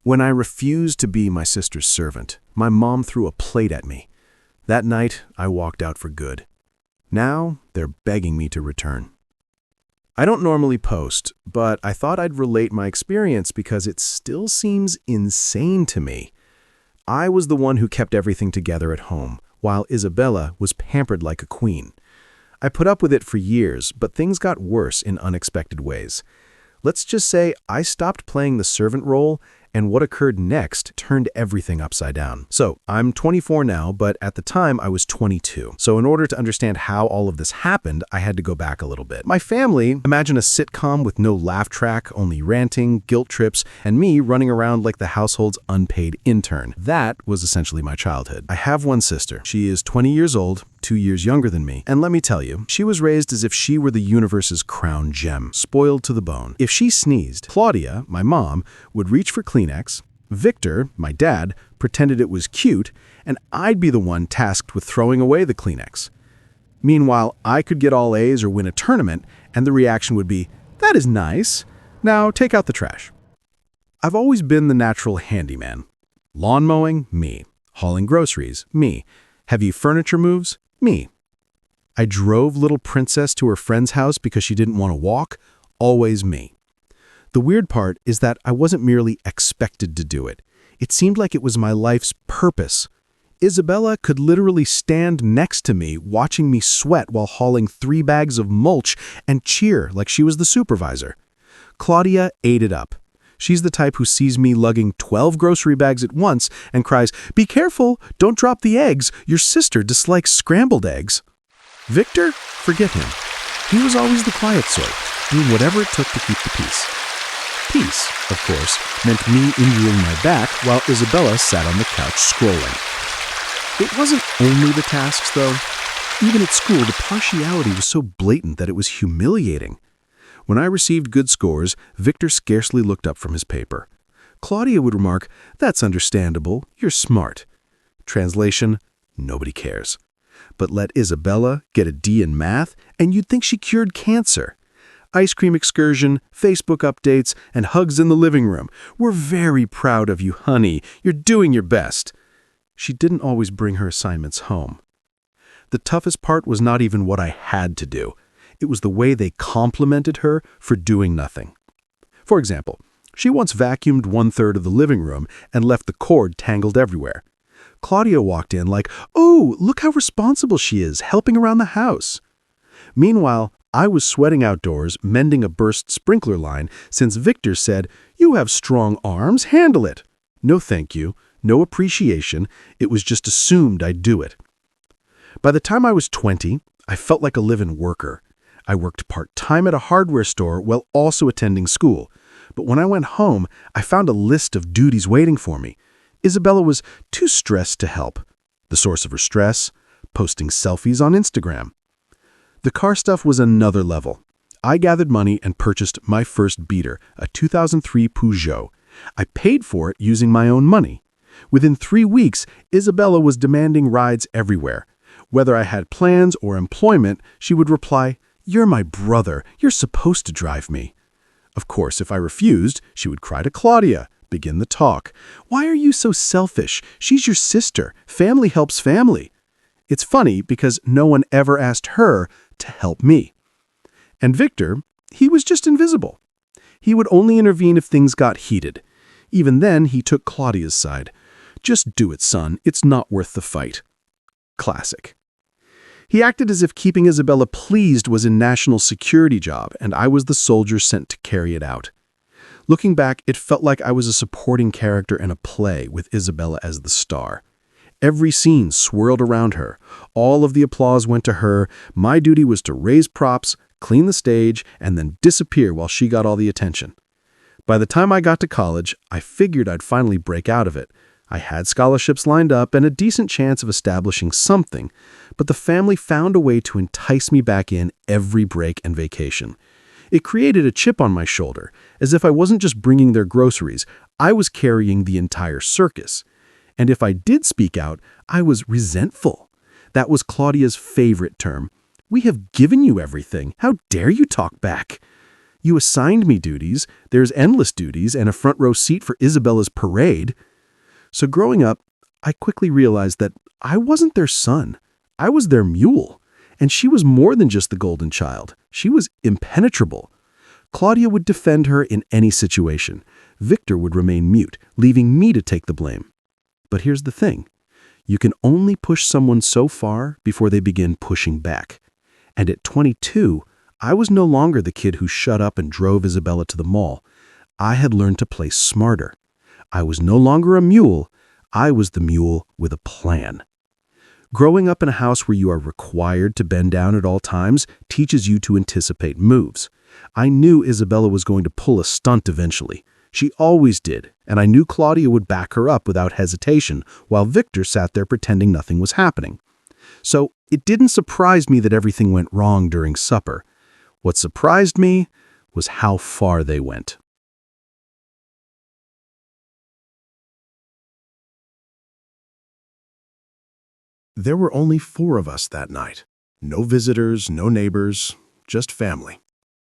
When I refused to be my sister's servant, my mom threw a plate at me. That night, I walked out for good. Now, they're begging me to return. I don't normally post, but I thought I'd relate my experience because it still seems insane to me. I was the one who kept everything together at home, while Isabella was pampered like a queen. I put up with it for years, but things got worse in unexpected ways. Let's just say I stopped playing the servant role, and what occurred next turned everything upside down. So, I'm 24 now, but at the time I was 22. So in order to understand how all of this happened, I had to go back a little bit. My family, imagine a sitcom with no laugh track, only ranting, guilt trips, and me running around like the household's unpaid intern. That was essentially my childhood. I have one sister. She is 20 years old, 2 years younger than me. And let me tell you, she was raised as if she were the universe's crown gem, spoiled to the bone. If she sneezed, Claudia, my mom, would reach for Kleenex, Victor, my dad, pretended it was cute, and I'd be the one tasked with throwing away the Kleenex. Meanwhile, I could get all A's or win a tournament, and the reaction would be, "That is nice. Now take out the trash." I've always been the natural handyman. Lawn mowing? Me. Hauling groceries? Me. Heavy furniture moves? Me. I drove little Princess to her friend's house because she didn't want to walk? Always me. The weird part is that I wasn't merely expected to do it. It seemed like it was my life's purpose. Isabella could literally stand next to me, watching me sweat while hauling 3 bags of mulch and cheer like she was the supervisor. Claudia ate it up. She's the type who sees me lugging 12 grocery bags at once and cries, "Be careful, don't drop the eggs. Your sister dislikes scrambled eggs." Victor? Forget him. He was always the quiet sort, doing whatever it took to keep the peace. Peace, of course, meant me injuring my back while Isabella sat on the couch scrolling. It wasn't only the tasks, though. Even at school, the partiality was so blatant that it was humiliating. When I received good scores, Victor scarcely looked up from his paper. Claudia would remark, "That's understandable, you're smart." Translation, nobody cares. But let Isabella get a D in math, and you'd think she cured cancer. Ice cream excursion, Facebook updates, and hugs in the living room. "We're very proud of you, honey. You're doing your best." She didn't always bring her assignments home. The toughest part was not even what I had to do. It was the way they complimented her for doing nothing. For example, she once vacuumed 1/3 of the living room and left the cord tangled everywhere. Claudia walked in like, "Oh, look how responsible she is, helping around the house." Meanwhile, I was sweating outdoors, mending a burst sprinkler line, since Victor said, "You have strong arms, handle it." No thank you, no appreciation, it was just assumed I'd do it. By the time I was 20, I felt like a live-in worker. I worked part-time at a hardware store while also attending school. But when I went home, I found a list of duties waiting for me. Isabella was too stressed to help. The source of her stress? Posting selfies on Instagram. The car stuff was another level. I gathered money and purchased my first beater, a 2003 Peugeot. I paid for it using my own money. Within 3 weeks, Isabella was demanding rides everywhere. Whether I had plans or employment, she would reply, "You're my brother. You're supposed to drive me." Of course, if I refused, she would cry to Claudia, begin the talk. "Why are you so selfish? She's your sister. Family helps family." It's funny because no one ever asked her to help me. And Victor, he was just invisible. He would only intervene if things got heated. Even then, he took Claudia's side. "Just do it, son. It's not worth the fight." Classic. He acted as if keeping Isabella pleased was a national security job, and I was the soldier sent to carry it out. Looking back, it felt like I was a supporting character in a play with Isabella as the star. Every scene swirled around her. All of the applause went to her. My duty was to raise props, clean the stage, and then disappear while she got all the attention. By the time I got to college, I figured I'd finally break out of it. I had scholarships lined up and a decent chance of establishing something, but the family found a way to entice me back in every break and vacation. It created a chip on my shoulder, as if I wasn't just bringing their groceries, I was carrying the entire circus. And if I did speak out, I was resentful. That was Claudia's favorite term. "We have given you everything. How dare you talk back?" You assigned me duties, there's endless duties, and a front row seat for Isabella's parade. So growing up, I quickly realized that I wasn't their son. I was their mule. And she was more than just the golden child. She was impenetrable. Claudia would defend her in any situation. Victor would remain mute, leaving me to take the blame. But here's the thing. You can only push someone so far before they begin pushing back. And at 22, I was no longer the kid who shut up and drove Isabella to the mall. I had learned to play smarter. I was no longer a mule. I was the mule with a plan. Growing up in a house where you are required to bend down at all times teaches you to anticipate moves. I knew Isabella was going to pull a stunt eventually. She always did, and I knew Claudia would back her up without hesitation, while Victor sat there pretending nothing was happening. So it didn't surprise me that everything went wrong during supper. What surprised me was how far they went. There were only 4 of us that night. No visitors, no neighbors, just family.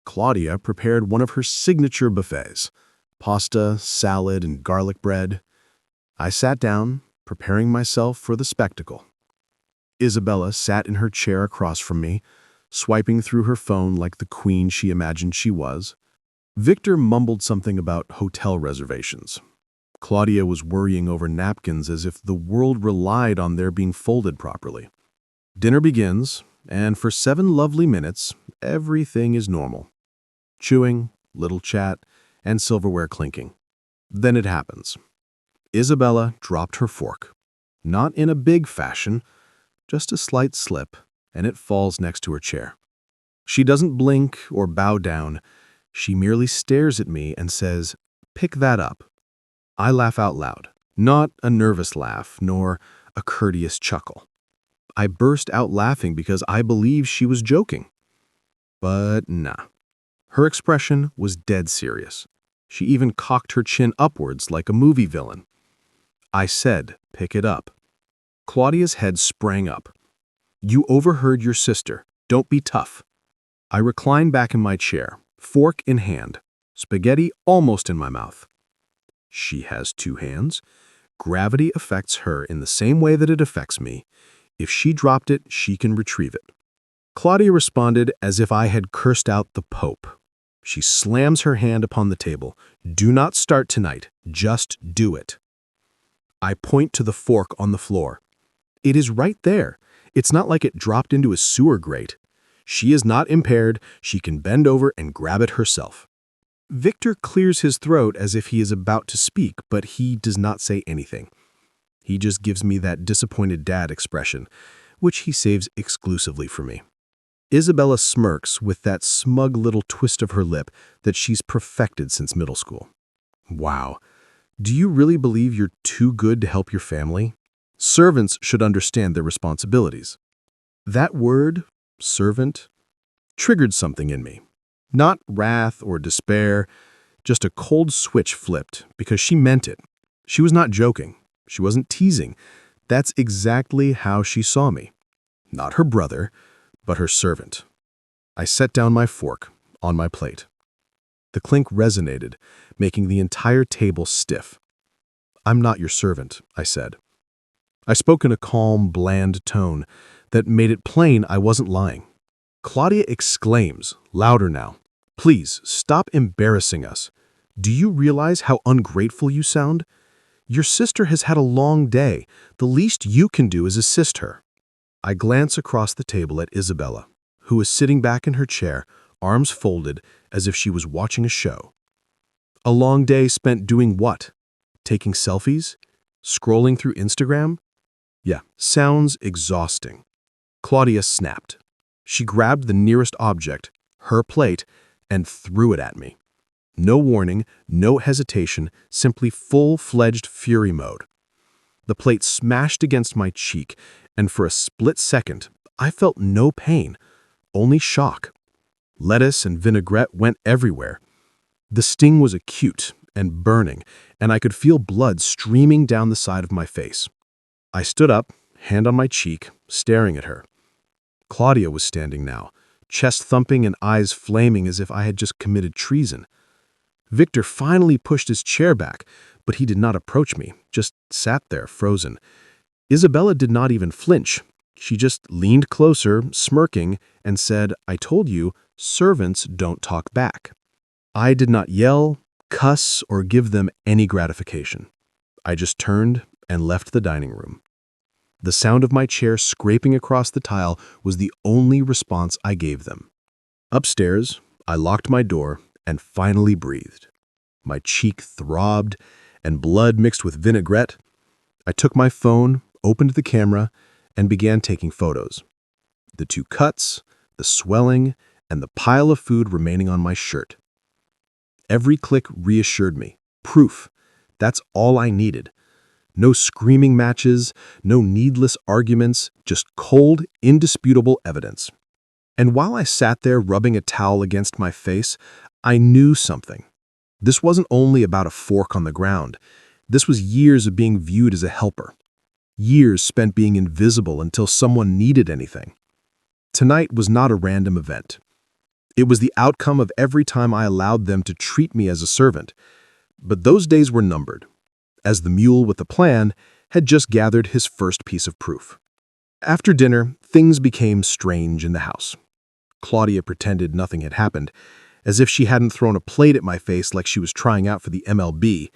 Claudia prepared one of her signature buffets, pasta, salad, and garlic bread. I sat down, preparing myself for the spectacle. Isabella sat in her chair across from me, swiping through her phone like the queen she imagined she was. Victor mumbled something about hotel reservations. Claudia was worrying over napkins as if the world relied on their being folded properly. Dinner begins, and for 7 lovely minutes, everything is normal. Chewing, little chat, and silverware clinking. Then it happens. Isabella dropped her fork. Not in a big fashion, just a slight slip, and it falls next to her chair. She doesn't blink or bow down. She merely stares at me and says, "Pick that up." I laugh out loud, not a nervous laugh, nor a courteous chuckle. I burst out laughing because I believed she was joking. But nah. Her expression was dead serious. She even cocked her chin upwards like a movie villain. I said, "Pick it up." Claudia's head sprang up. "You overheard your sister. Don't be tough." I reclined back in my chair, fork in hand, spaghetti almost in my mouth. She has 2 hands. Gravity affects her in the same way that it affects me. If she dropped it, she can retrieve it. Claudia responded as if I had cursed out the Pope. She slams her hand upon the table. "Do not start tonight. Just do it." I point to the fork on the floor. It is right there. It's not like it dropped into a sewer grate. She is not impaired. She can bend over and grab it herself. Victor clears his throat as if he is about to speak, but he does not say anything. He just gives me that disappointed dad expression, which he saves exclusively for me. Isabella smirks with that smug little twist of her lip that she's perfected since middle school. Wow. Do you really believe you're too good to help your family? Servants should understand their responsibilities. That word, servant, triggered something in me. Not wrath or despair, just a cold switch flipped because she meant it. She was not joking. She wasn't teasing. That's exactly how she saw me. Not her brother, but her servant. I set down my fork on my plate. The clink resonated, making the entire table stiff. "I'm not your servant," I said. I spoke in a calm, bland tone that made it plain I wasn't lying. Claudia exclaims, louder now, "Please, stop embarrassing us. Do you realize how ungrateful you sound? Your sister has had a long day. The least you can do is assist her." I glance across the table at Isabella, who is sitting back in her chair, arms folded as if she was watching a show. A long day spent doing what? Taking selfies? Scrolling through Instagram? Yeah, sounds exhausting. Claudia snapped. She grabbed the nearest object, her plate, and threw it at me. No warning, no hesitation, simply full-fledged fury mode. The plate smashed against my cheek, and for a split second, I felt no pain, only shock. Lettuce and vinaigrette went everywhere. The sting was acute and burning, and I could feel blood streaming down the side of my face. I stood up, hand on my cheek, staring at her. Claudia was standing now, chest thumping and eyes flaming as if I had just committed treason. Victor finally pushed his chair back, but he did not approach me, just sat there frozen. Isabella did not even flinch. She just leaned closer, smirking, and said, "I told you, servants don't talk back." I did not yell, cuss, or give them any gratification. I just turned and left the dining room. The sound of my chair scraping across the tile was the only response I gave them. Upstairs, I locked my door and finally breathed. My cheek throbbed, and blood mixed with vinaigrette. I took my phone, opened the camera, and began taking photos. The 2 cuts, the swelling, and the pile of food remaining on my shirt. Every click reassured me. Proof. That's all I needed. No screaming matches, no needless arguments, just cold, indisputable evidence. And while I sat there rubbing a towel against my face, I knew something. This wasn't only about a fork on the ground. This was years of being viewed as a helper. Years spent being invisible until someone needed anything. Tonight was not a random event. It was the outcome of every time I allowed them to treat me as a servant. But those days were numbered, as the mule with the plan had just gathered his first piece of proof. After dinner, things became strange in the house. Claudia pretended nothing had happened, as if she hadn't thrown a plate at my face like she was trying out for the MLB.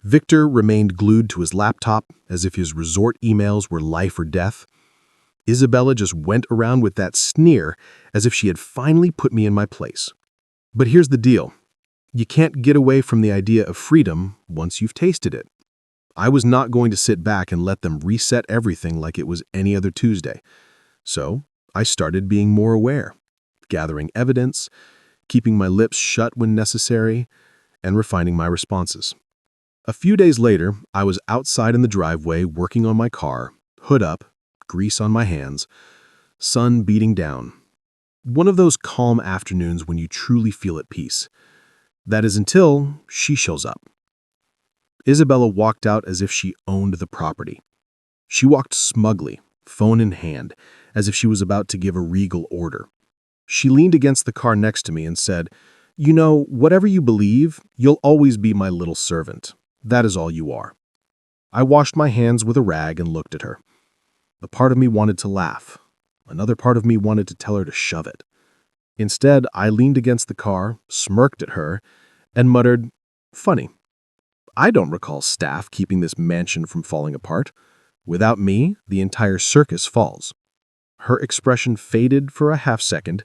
Victor remained glued to his laptop, as if his resort emails were life or death. Isabella just went around with that sneer, as if she had finally put me in my place. But here's the deal. You can't get away from the idea of freedom once you've tasted it. I was not going to sit back and let them reset everything like it was any other Tuesday. So I started being more aware, gathering evidence, keeping my lips shut when necessary, and refining my responses. A few days later, I was outside in the driveway working on my car, hood up, grease on my hands, sun beating down. One of those calm afternoons when you truly feel at peace. That is until she shows up. Isabella walked out as if she owned the property. She walked smugly, phone in hand, as if she was about to give a regal order. She leaned against the car next to me and said, "You know, whatever you believe, you'll always be my little servant. That is all you are." I washed my hands with a rag and looked at her. A part of me wanted to laugh. Another part of me wanted to tell her to shove it. Instead, I leaned against the car, smirked at her, and muttered, "Funny. I don't recall staff keeping this mansion from falling apart. Without me, the entire circus falls." Her expression faded for a half second,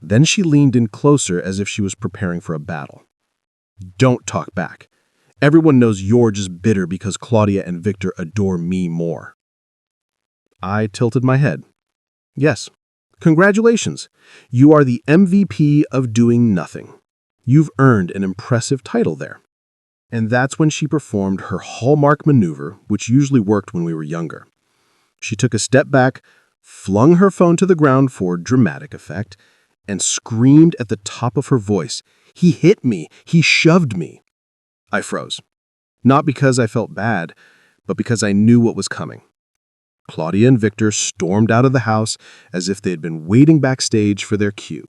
then she leaned in closer as if she was preparing for a battle. "Don't talk back. Everyone knows you're just bitter because Claudia and Victor adore me more." I tilted my head. "Yes. Congratulations. You are the MVP of doing nothing. You've earned an impressive title there." And that's when she performed her hallmark maneuver, which usually worked when we were younger. She took a step back, flung her phone to the ground for dramatic effect, and screamed at the top of her voice, "He hit me! He shoved me!" I froze. Not because I felt bad, but because I knew what was coming. Claudia and Victor stormed out of the house as if they had been waiting backstage for their cue.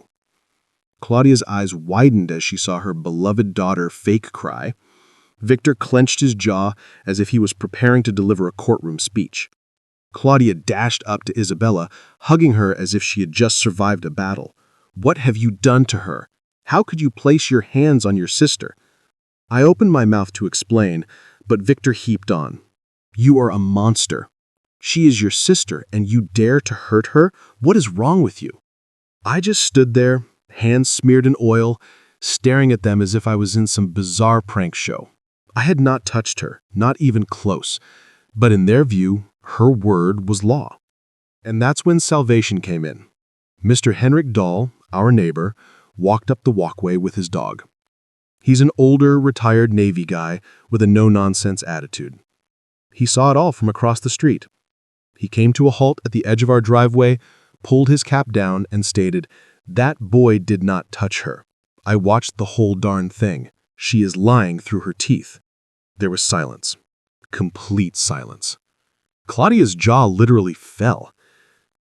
Claudia's eyes widened as she saw her beloved daughter fake cry. Victor clenched his jaw as if he was preparing to deliver a courtroom speech. Claudia dashed up to Isabella, hugging her as if she had just survived a battle. "What have you done to her? How could you place your hands on your sister?" I opened my mouth to explain, but Victor heaped on. "You are a monster. She is your sister, and you dare to hurt her? What is wrong with you?" I just stood there, hands smeared in oil, staring at them as if I was in some bizarre prank show. I had not touched her, not even close, but in their view, her word was law. And that's when salvation came in. Mr. Henrik Dahl, our neighbor, walked up the walkway with his dog. He's an older, retired Navy guy with a no-nonsense attitude. He saw it all from across the street. He came to a halt at the edge of our driveway, pulled his cap down, and stated, "That boy did not touch her. I watched the whole darn thing. She is lying through her teeth." There was silence. Complete silence. Claudia's jaw literally fell.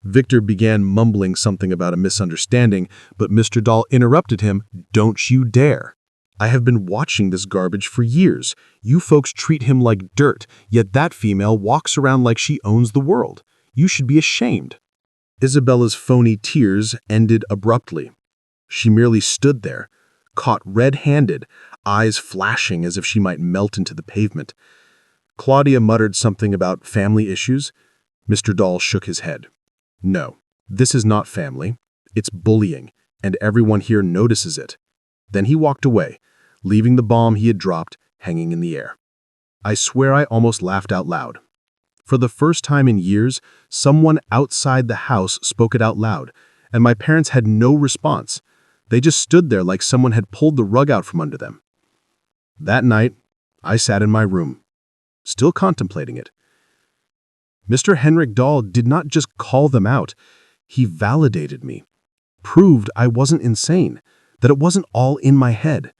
Victor began mumbling something about a misunderstanding, but Mr. Dahl interrupted him. "Don't you dare. I have been watching this garbage for years. You folks treat him like dirt, yet that female walks around like she owns the world. You should be ashamed." Isabella's phony tears ended abruptly. She merely stood there, caught red-handed, eyes flashing as if she might melt into the pavement. Claudia muttered something about family issues. Mr. Dahl shook his head. "No, this is not family. It's bullying, and everyone here notices it." Then he walked away, leaving the bomb he had dropped hanging in the air. I swear I almost laughed out loud. For the first time in years, someone outside the house spoke it out loud, and my parents had no response. They just stood there like someone had pulled the rug out from under them. That night, I sat in my room, still contemplating it. Mr. Henrik Dahl did not just call them out, he validated me, proved I wasn't insane, that it wasn't all in my head.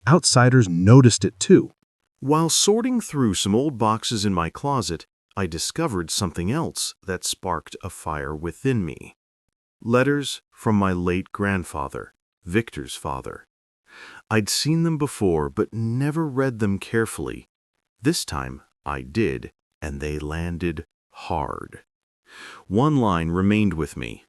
Outsiders noticed it too. While sorting through some old boxes in my closet, I discovered something else that sparked a fire within me. Letters from my late grandfather, Victor's father. I'd seen them before, but never read them carefully. This time, I did, and they landed hard. One line remained with me.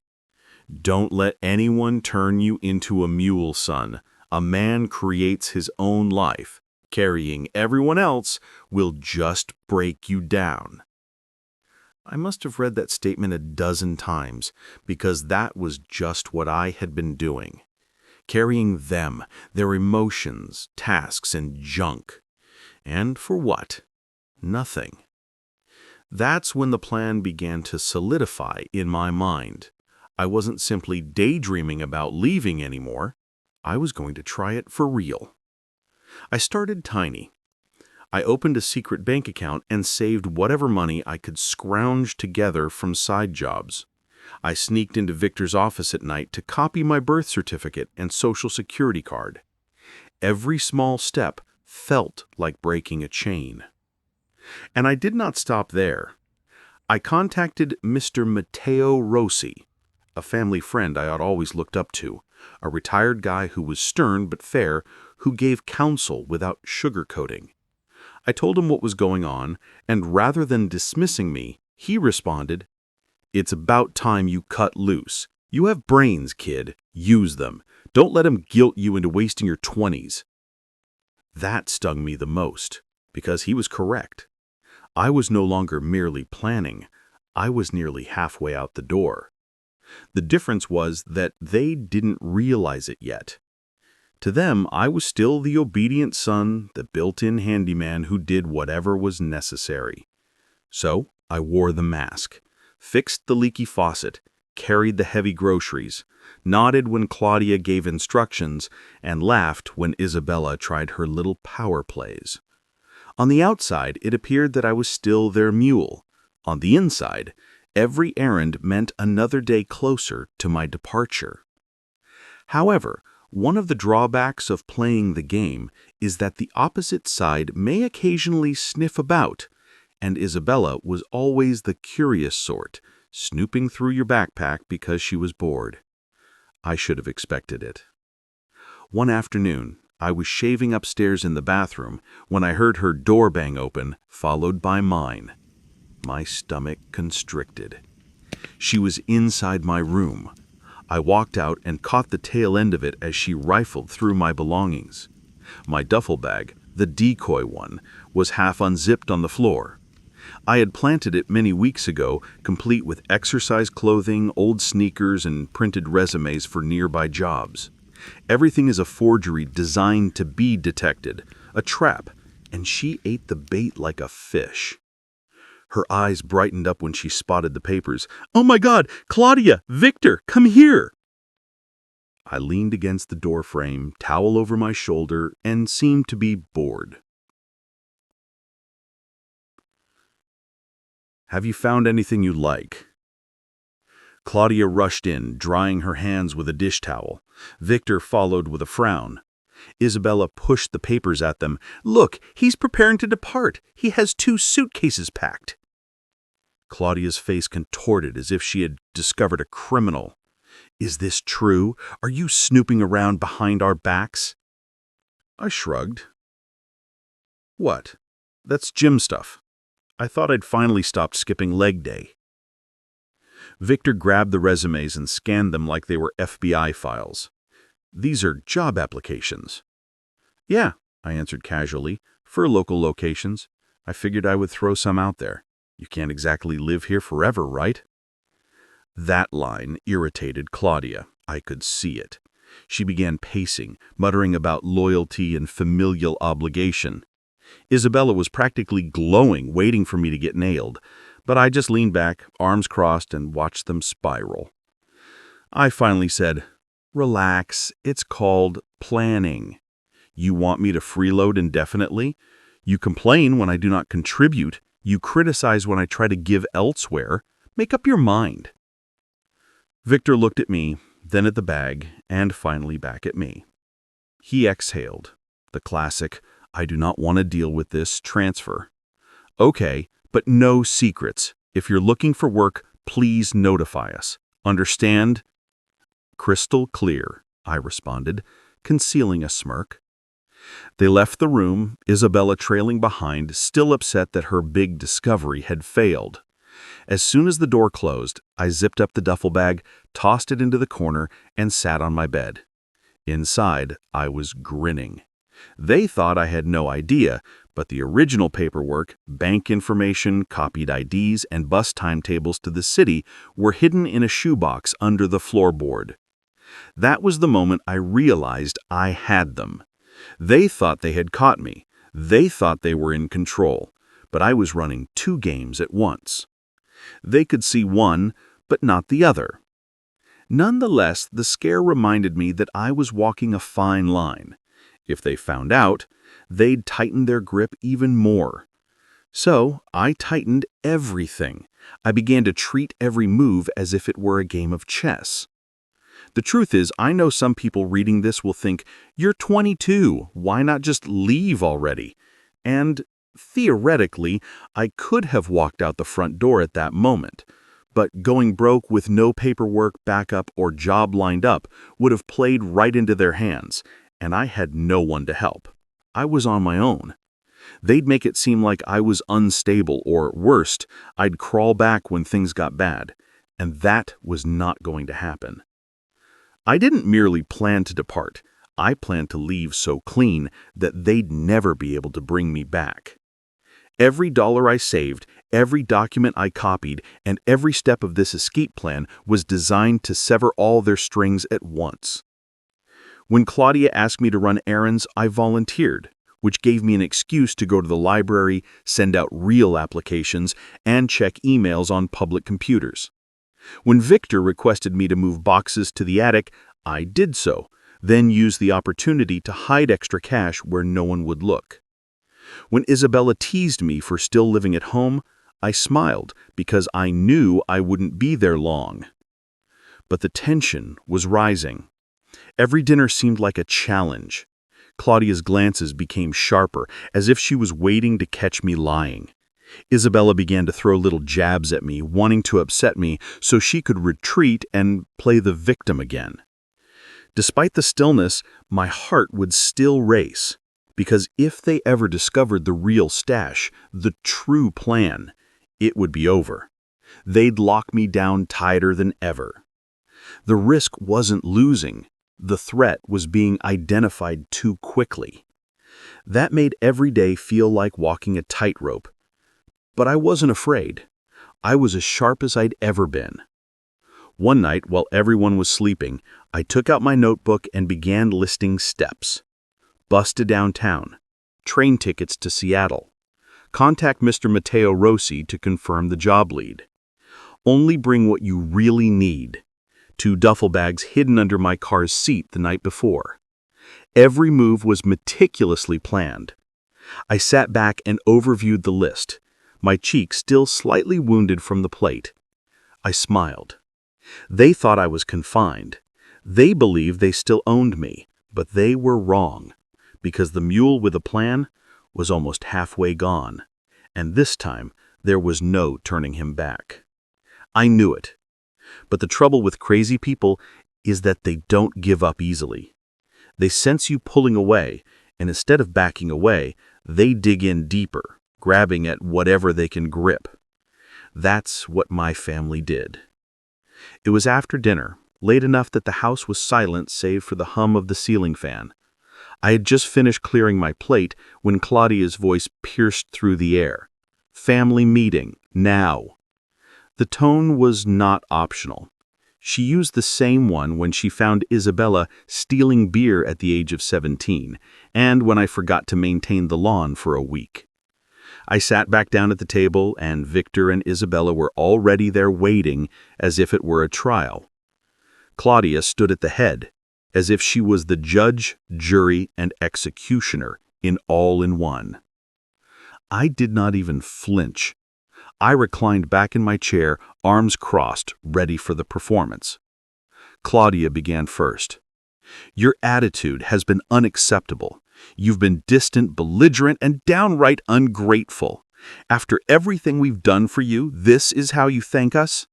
"Don't let anyone turn you into a mule, son. A man creates his own life. Carrying everyone else will just break you down." I must have read that statement a dozen times, because that was just what I had been doing. Carrying them, their emotions, tasks, and junk. And for what? Nothing. That's when the plan began to solidify in my mind. I wasn't simply daydreaming about leaving anymore. I was going to try it for real. I started tiny. I opened a secret bank account and saved whatever money I could scrounge together from side jobs. I sneaked into Victor's office at night to copy my birth certificate and social security card. Every small step felt like breaking a chain. And I did not stop there. I contacted Mr. Matteo Rossi, a family friend I had always looked up to, a retired guy who was stern but fair, who gave counsel without sugarcoating. I told him what was going on, and rather than dismissing me, he responded, "It's about time you cut loose. You have brains, kid. Use them. Don't let them guilt you into wasting your 20s. That stung me the most, because he was correct. I was no longer merely planning. I was nearly halfway out the door. The difference was that they didn't realize it yet. To them, I was still the obedient son, the built-in handyman who did whatever was necessary. So I wore the mask, fixed the leaky faucet, carried the heavy groceries, nodded when Claudia gave instructions, and laughed when Isabella tried her little power plays. On the outside, it appeared that I was still their mule. On the inside, every errand meant another day closer to my departure. However, one of the drawbacks of playing the game is that the opposite side may occasionally sniff about, and Isabella was always the curious sort, snooping through your backpack because she was bored. I should have expected it. One afternoon, I was shaving upstairs in the bathroom when I heard her door bang open, followed by mine. My stomach constricted. She was inside my room. I walked out and caught the tail end of it as she rifled through my belongings. My duffel bag, the decoy one, was half unzipped on the floor. I had planted it many weeks ago, complete with exercise clothing, old sneakers, and printed resumes for nearby jobs. Everything is a forgery designed to be detected, a trap, and she ate the bait like a fish. Her eyes brightened up when she spotted the papers. "Oh my God, Claudia, Victor, come here!" I leaned against the door frame, towel over my shoulder, and seemed to be bored. "Have you found anything you like?" Claudia rushed in, drying her hands with a dish towel. Victor followed with a frown. Isabella pushed the papers at them. "Look, he's preparing to depart. He has 2 suitcases packed." Claudia's face contorted as if she had discovered a criminal. "Is this true? Are you snooping around behind our backs?" I shrugged. "What? That's gym stuff. I thought I'd finally stopped skipping leg day." Victor grabbed the resumes and scanned them like they were FBI files. "These are job applications." "Yeah," I answered casually, "for local locations. I figured I would throw some out there. You can't exactly live here forever, right?" That line irritated Claudia. I could see it. She began pacing, muttering about loyalty and familial obligation. Isabella was practically glowing, waiting for me to get nailed, but I just leaned back, arms crossed, and watched them spiral. I finally said, "Relax, it's called planning. You want me to freeload indefinitely? You complain when I do not contribute. You criticize when I try to give elsewhere. Make up your mind." Victor looked at me, then at the bag, and finally back at me. He exhaled, the classic, "I do not want to deal with this" transfer. "Okay, but no secrets. If you're looking for work, please notify us. Understand?" "Crystal clear," I responded, concealing a smirk. They left the room, Isabella trailing behind, still upset that her big discovery had failed. As soon as the door closed, I zipped up the duffel bag, tossed it into the corner, and sat on my bed. Inside, I was grinning. They thought I had no idea, but the original paperwork, bank information, copied IDs, and bus timetables to the city were hidden in a shoebox under the floorboard. That was the moment I realized I had them. They thought they had caught me. They thought they were in control, but I was running two games at once. They could see one, but not the other. Nonetheless, the scare reminded me that I was walking a fine line. If they found out, they'd tighten their grip even more. So I tightened everything. I began to treat every move as if it were a game of chess. The truth is, I know some people reading this will think, "You're 22, why not just leave already?" And theoretically, I could have walked out the front door at that moment. But going broke with no paperwork, backup, or job lined up would have played right into their hands, and I had no one to help. I was on my own. They'd make it seem like I was unstable, or worst, I'd crawl back when things got bad, and that was not going to happen. I didn't merely plan to depart. I planned to leave so clean that they'd never be able to bring me back. Every dollar I saved, every document I copied, and every step of this escape plan was designed to sever all their strings at once. When Claudia asked me to run errands, I volunteered, which gave me an excuse to go to the library, send out real applications, and check emails on public computers. When Victor requested me to move boxes to the attic, I did so, then used the opportunity to hide extra cash where no one would look. When Isabella teased me for still living at home, I smiled because I knew I wouldn't be there long. But the tension was rising. Every dinner seemed like a challenge. Claudia's glances became sharper, as if she was waiting to catch me lying. Isabella began to throw little jabs at me, wanting to upset me so she could retreat and play the victim again. Despite the stillness, my heart would still race, because if they ever discovered the real stash, the true plan, it would be over. They'd lock me down tighter than ever. The risk wasn't losing. The threat was being identified too quickly. That made every day feel like walking a tightrope. But I wasn't afraid. I was as sharp as I'd ever been. One night, while everyone was sleeping, I took out my notebook and began listing steps. Bus to downtown, train tickets to Seattle, contact Mr. Matteo Rossi to confirm the job lead. Only bring what you really need. 2 duffel bags hidden under my car's seat the night before. Every move was meticulously planned. I sat back and overviewed the list, my cheek still slightly wounded from the plate. I smiled. They thought I was confined. They believed they still owned me, but they were wrong, because the mule with a plan was almost halfway gone, and this time There was no turning him back. I knew it. But the trouble with crazy people is that they don't give up easily. They sense you pulling away, and instead of backing away, they dig in deeper, grabbing at whatever they can grip. That's what my family did. It was after dinner, late enough that the house was silent save for the hum of the ceiling fan. I had just finished clearing my plate when Claudia's voice pierced through the air. Family meeting, now. The tone was not optional. She used the same one when she found Isabella stealing beer at the age of 17, and when I forgot to maintain the lawn for a week. I sat back down at the table, and Victor and Isabella were already there waiting as if it were a trial. Claudia stood at the head, as if she was the judge, jury, and executioner in one. I did not even flinch. I reclined back in my chair, arms crossed, ready for the performance. Claudia began first. Your attitude has been unacceptable. You've been distant, belligerent, and downright ungrateful. After everything we've done for you, this is how you thank us?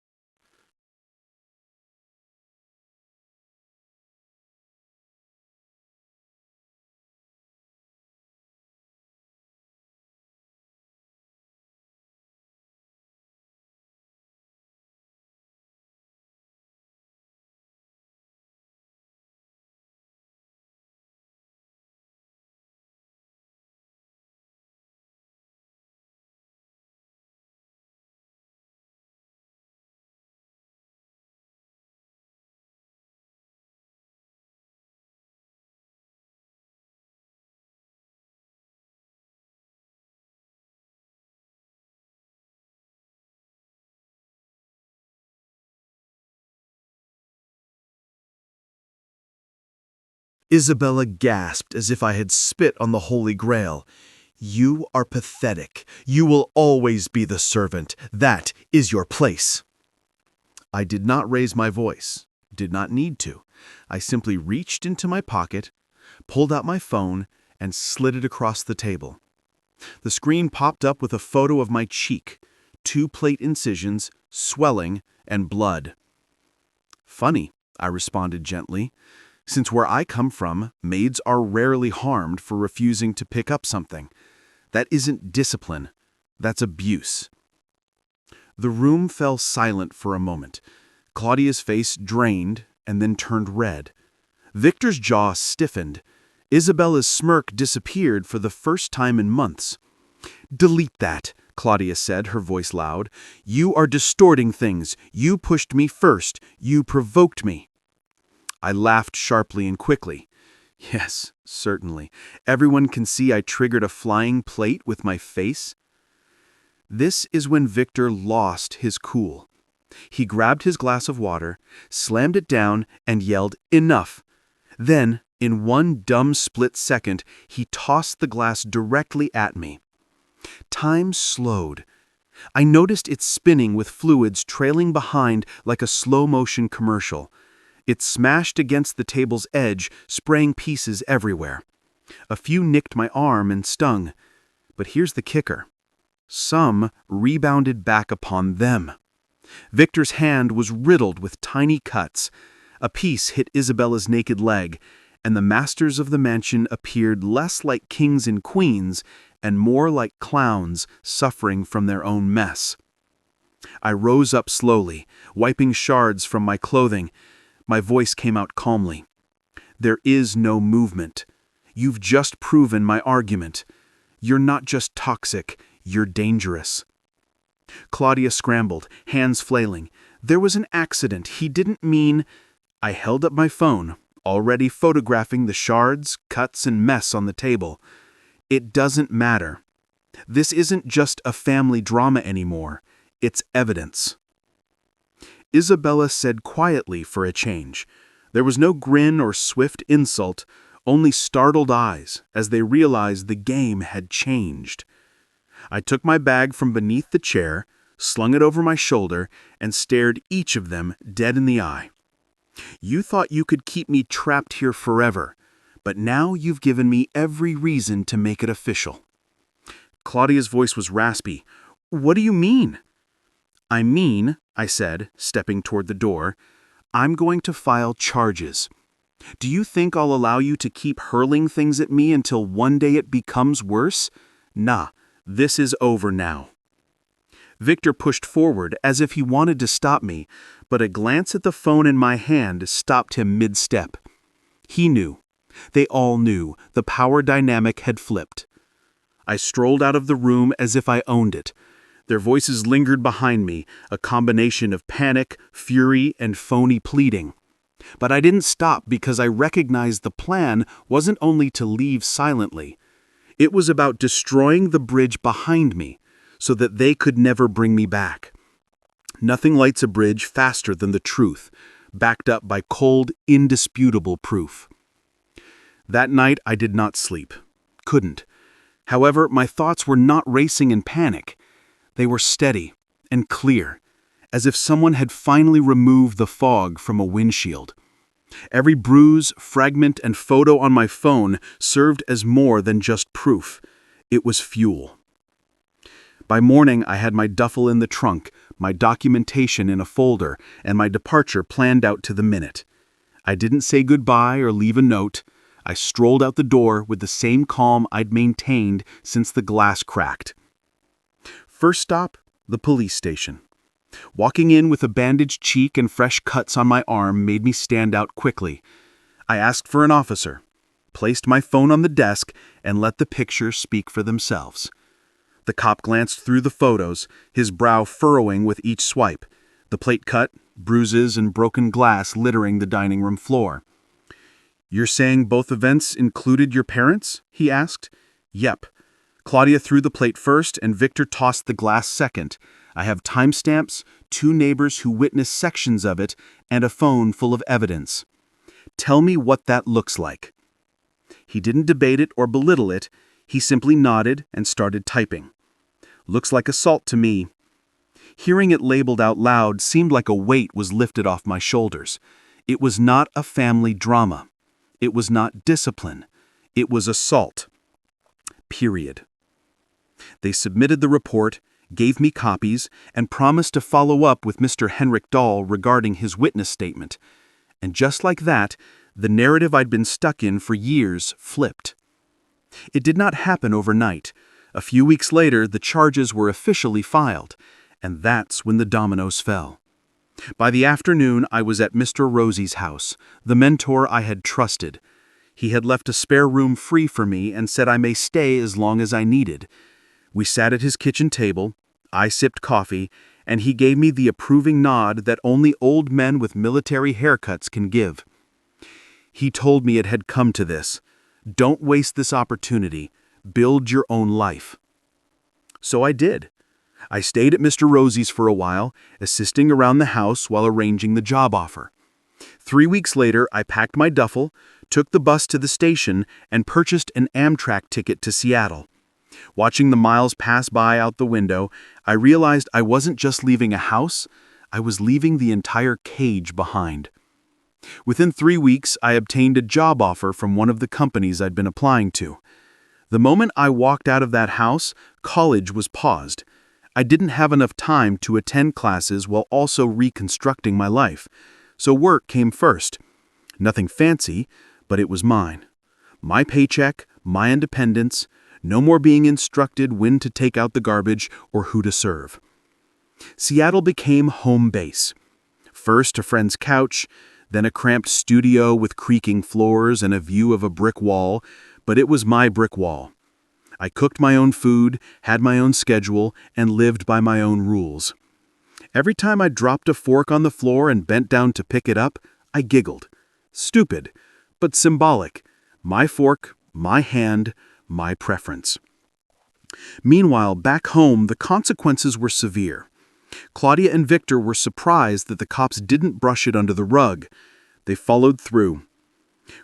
Isabella gasped as if I had spit on the Holy Grail. You are pathetic. You will always be the servant. That is your place. I did not raise my voice, did not need to. I simply reached into my pocket, pulled out my phone, and slid it across the table. The screen popped up with a photo of my cheek, 2 plate incisions, swelling, and blood. Funny, I responded gently. Since where I come from, maids are rarely harmed for refusing to pick up something. That isn't discipline. That's abuse. The room fell silent for a moment. Claudia's face drained and then turned red. Victor's jaw stiffened. Isabella's smirk disappeared for the first time in months. Delete that, Claudia said, her voice loud. You are distorting things. You pushed me first. You provoked me. I laughed sharply and quickly. Yes, certainly. Everyone can see I triggered a flying plate with my face. This is when Victor lost his cool. He grabbed his glass of water, slammed it down, and yelled, "Enough!" Then, in one dumb split second, he tossed the glass directly at me. Time slowed. I noticed it spinning with fluids trailing behind like a slow-motion commercial. It smashed against the table's edge, spraying pieces everywhere. A few nicked my arm and stung. But here's the kicker. Some rebounded back upon them. Victor's hand was riddled with tiny cuts. A piece hit Isabella's naked leg, and the masters of the mansion appeared less like kings and queens and more like clowns suffering from their own mess. I rose up slowly, wiping shards from my clothing. My voice came out calmly. There is no movement. You've just proven my argument. You're not just toxic, you're dangerous. Claudia scrambled, hands flailing. There was an accident. He didn't mean... I held up my phone, already photographing the shards, cuts, and mess on the table. It doesn't matter. This isn't just a family drama anymore. It's evidence. Isabella said quietly for a change. There was no grin or swift insult, only startled eyes as they realized the game had changed. I took my bag from beneath the chair, slung it over my shoulder, and stared each of them dead in the eye. You thought you could keep me trapped here forever, but now you've given me every reason to make it official. Claudia's voice was raspy. What do you mean? I mean, I said, stepping toward the door, I'm going to file charges. Do you think I'll allow you to keep hurling things at me until one day it becomes worse? Nah, this is over now. Victor pushed forward as if he wanted to stop me, but a glance at the phone in my hand stopped him mid-step. He knew. They all knew. The power dynamic had flipped. I strolled out of the room as if I owned it. Their voices lingered behind me, a combination of panic, fury, and phony pleading. But I didn't stop because I recognized the plan wasn't only to leave silently. It was about destroying the bridge behind me, so that they could never bring me back. Nothing lights a bridge faster than the truth, backed up by cold, indisputable proof. That night I did not sleep. Couldn't. However, my thoughts were not racing in panic. They were steady and clear, as if someone had finally removed the fog from a windshield. Every bruise, fragment, and photo on my phone served as more than just proof. It was fuel. By morning, I had my duffel in the trunk, my documentation in a folder, and my departure planned out to the minute. I didn't say goodbye or leave a note. I strolled out the door with the same calm I'd maintained since the glass cracked. First stop, the police station. Walking in with a bandaged cheek and fresh cuts on my arm made me stand out quickly. I asked for an officer, placed my phone on the desk, and let the pictures speak for themselves. The cop glanced through the photos, his brow furrowing with each swipe, the plate cut, bruises, and broken glass littering the dining room floor. "You're saying both events included your parents?" he asked. "Yep." Claudia threw the plate first, and Victor tossed the glass second. I have timestamps, 2 neighbors who witnessed sections of it, and a phone full of evidence. Tell me what that looks like. He didn't debate it or belittle it. He simply nodded and started typing. Looks like assault to me. Hearing it labeled out loud seemed like a weight was lifted off my shoulders. It was not a family drama. It was not discipline. It was assault. Period. They submitted the report, gave me copies, and promised to follow up with Mr. Henrik Dahl regarding his witness statement. And just like that, the narrative I'd been stuck in for years flipped. It did not happen overnight. A few weeks later, the charges were officially filed, and that's when the dominoes fell. By the afternoon, I was at Mr. Rosie's house, the mentor I had trusted. He had left a spare room free for me and said I may stay as long as I needed. We sat at his kitchen table, I sipped coffee, and he gave me the approving nod that only old men with military haircuts can give. He told me it had come to this. Don't waste this opportunity. Build your own life. So I did. I stayed at Mr. Rosie's for a while, assisting around the house while arranging the job offer. 3 weeks later, I packed my duffel, took the bus to the station, and purchased an Amtrak ticket to Seattle. Watching the miles pass by out the window, I realized I wasn't just leaving a house, I was leaving the entire cage behind. Within 3 weeks, I obtained a job offer from one of the companies I'd been applying to. The moment I walked out of that house, college was paused. I didn't have enough time to attend classes while also reconstructing my life, so work came first. Nothing fancy, but it was mine. My paycheck, my independence, no more being instructed when to take out the garbage or who to serve. Seattle became home base. First a friend's couch, then a cramped studio with creaking floors and a view of a brick wall, but it was my brick wall. I cooked my own food, had my own schedule, and lived by my own rules. Every time I dropped a fork on the floor and bent down to pick it up, I giggled. Stupid, but symbolic. My fork, my hand, my preference. Meanwhile, back home, the consequences were severe. Claudia and Victor were surprised that the cops didn't brush it under the rug. They followed through.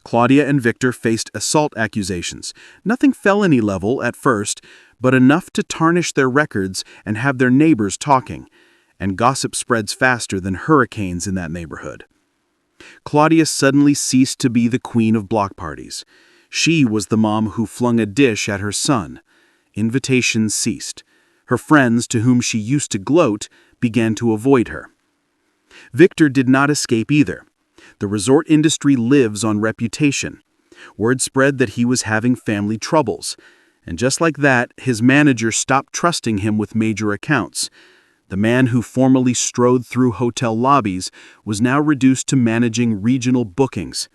Claudia and Victor faced assault accusations, nothing felony level at first, but enough to tarnish their records and have their neighbors talking, and gossip spreads faster than hurricanes in that neighborhood. Claudia suddenly ceased to be the queen of block parties. She was the mom who flung a dish at her son. Invitations ceased. Her friends, to whom she used to gloat, began to avoid her. Victor did not escape either. The resort industry lives on reputation. Word spread that he was having family troubles, and just like that, his manager stopped trusting him with major accounts. The man who formerly strode through hotel lobbies was now reduced to managing regional bookings,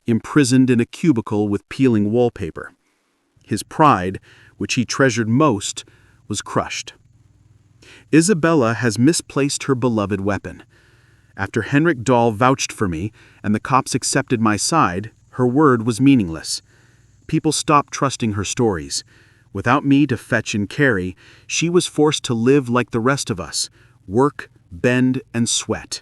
imprisoned in a cubicle with peeling wallpaper. His pride, which he treasured most, was crushed. Isabella has misplaced her beloved weapon. After Henrik Dahl vouched for me and the cops accepted my side, her word was meaningless. People stopped trusting her stories. Without me to fetch and carry, she was forced to live like the rest of us, work, bend, and sweat.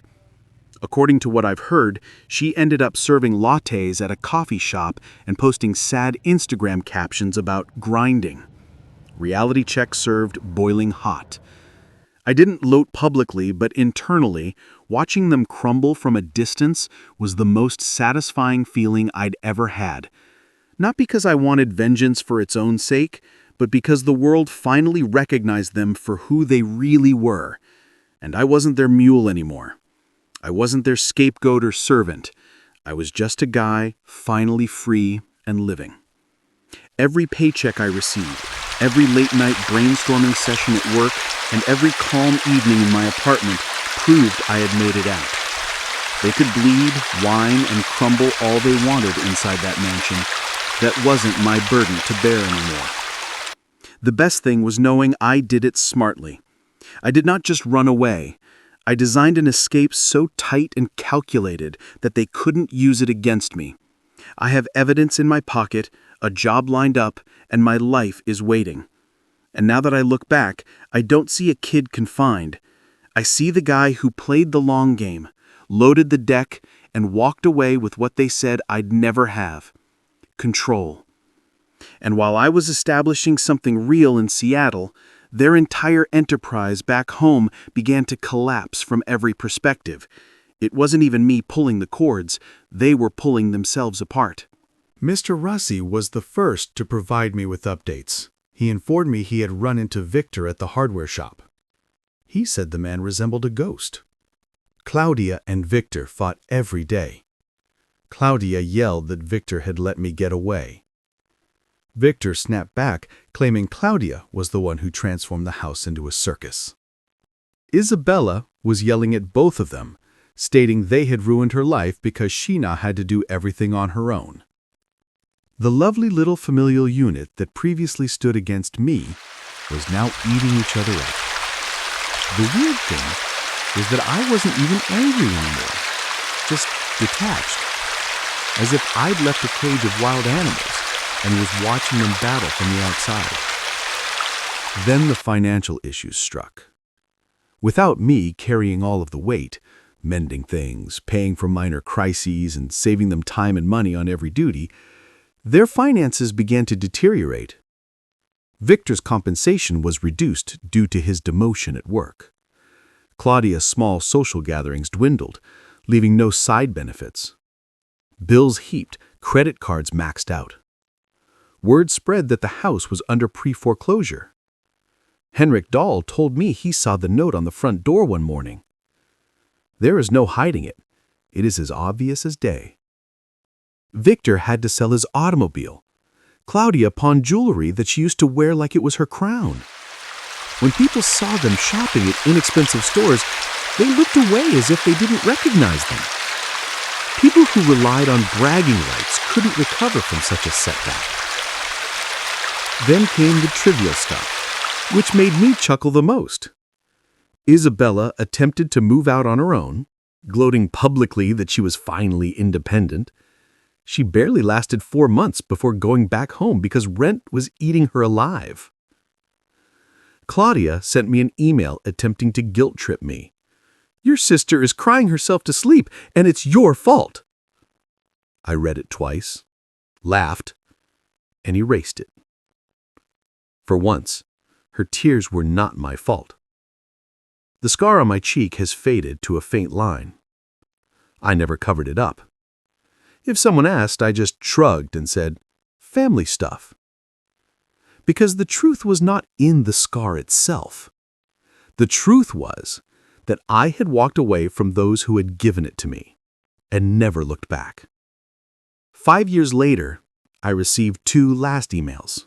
According to what I've heard, she ended up serving lattes at a coffee shop and posting sad Instagram captions about grinding. Reality check served boiling hot. I didn't gloat publicly, but internally, watching them crumble from a distance was the most satisfying feeling I'd ever had. Not because I wanted vengeance for its own sake, but because the world finally recognized them for who they really were. And I wasn't their mule anymore. I wasn't their scapegoat or servant. I was just a guy, finally free and living. Every paycheck I received, every late-night brainstorming session at work, and every calm evening in my apartment proved I had made it out. They could bleed, whine, and crumble all they wanted inside that mansion. That wasn't my burden to bear anymore. The best thing was knowing I did it smartly. I did not just run away. I designed an escape so tight and calculated that they couldn't use it against me. I have evidence in my pocket, a job lined up, and my life is waiting. And now that I look back, I don't see a kid confined. I see the guy who played the long game, loaded the deck, and walked away with what they said I'd never have: control. And while I was establishing something real in Seattle, their entire enterprise back home began to collapse from every perspective. It wasn't even me pulling the cords, they were pulling themselves apart. Mr. Russi was the first to provide me with updates. He informed me he had run into Victor at the hardware shop. He said the man resembled a ghost. Claudia and Victor fought every day. Claudia yelled that Victor had let me get away. Victor snapped back, claiming Claudia was the one who transformed the house into a circus. Isabella was yelling at both of them, stating they had ruined her life because she now had to do everything on her own. The lovely little familial unit that previously stood against me was now eating each other up. The weird thing was that I wasn't even angry anymore, just detached, as if I'd left a cage of wild animals and was watching them battle from the outside. Then the financial issues struck. Without me carrying all of the weight, mending things, paying for minor crises, and saving them time and money on every duty, their finances began to deteriorate. Victor's compensation was reduced due to his demotion at work. Claudia's small social gatherings dwindled, leaving no side benefits. Bills heaped, credit cards maxed out. Word spread that the house was under pre-foreclosure. Henrik Dahl told me he saw the note on the front door one morning. There is no hiding it. It is as obvious as day. Victor had to sell his automobile. Claudia pawned jewelry that she used to wear like it was her crown. When people saw them shopping at inexpensive stores, they looked away as if they didn't recognize them. People who relied on bragging rights couldn't recover from such a setback. Then came the trivial stuff, which made me chuckle the most. Isabella attempted to move out on her own, gloating publicly that she was finally independent. She barely lasted 4 months before going back home because rent was eating her alive. Claudia sent me an email attempting to guilt-trip me. "Your sister is crying herself to sleep, and it's your fault." I read it twice, laughed, and erased it. For once, her tears were not my fault. The scar on my cheek has faded to a faint line. I never covered it up. If someone asked, I just shrugged and said, "Family stuff." Because the truth was not in the scar itself. The truth was that I had walked away from those who had given it to me and never looked back. 5 years later, I received 2 last emails.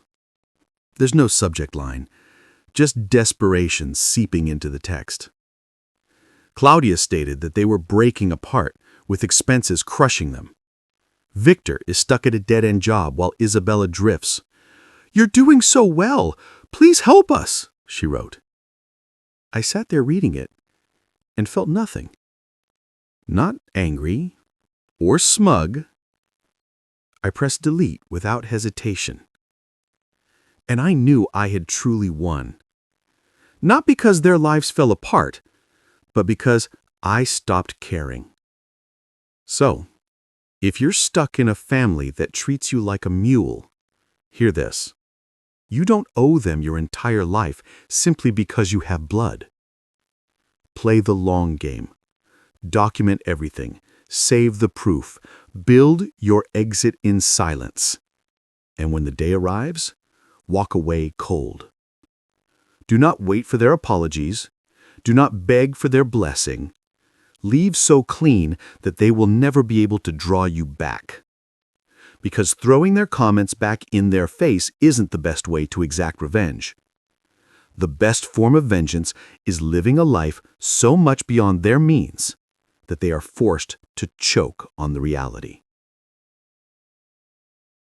There's no subject line, just desperation seeping into the text. Claudia stated that they were breaking apart, with expenses crushing them. Victor is stuck at a dead-end job while Isabella drifts. "You're doing so well. Please help us," she wrote. I sat there reading it and felt nothing. Not angry or smug. I pressed delete without hesitation. And I knew I had truly won. Not because their lives fell apart, but because I stopped caring. So, if you're stuck in a family that treats you like a mule, hear this. You don't owe them your entire life simply because you have blood. Play the long game. Document everything. Save the proof. Build your exit in silence. And when the day arrives, walk away cold. Do not wait for their apologies. Do not beg for their blessing. Leave so clean that they will never be able to draw you back. Because throwing their comments back in their face isn't the best way to exact revenge. The best form of vengeance is living a life so much beyond their means that they are forced to choke on the reality.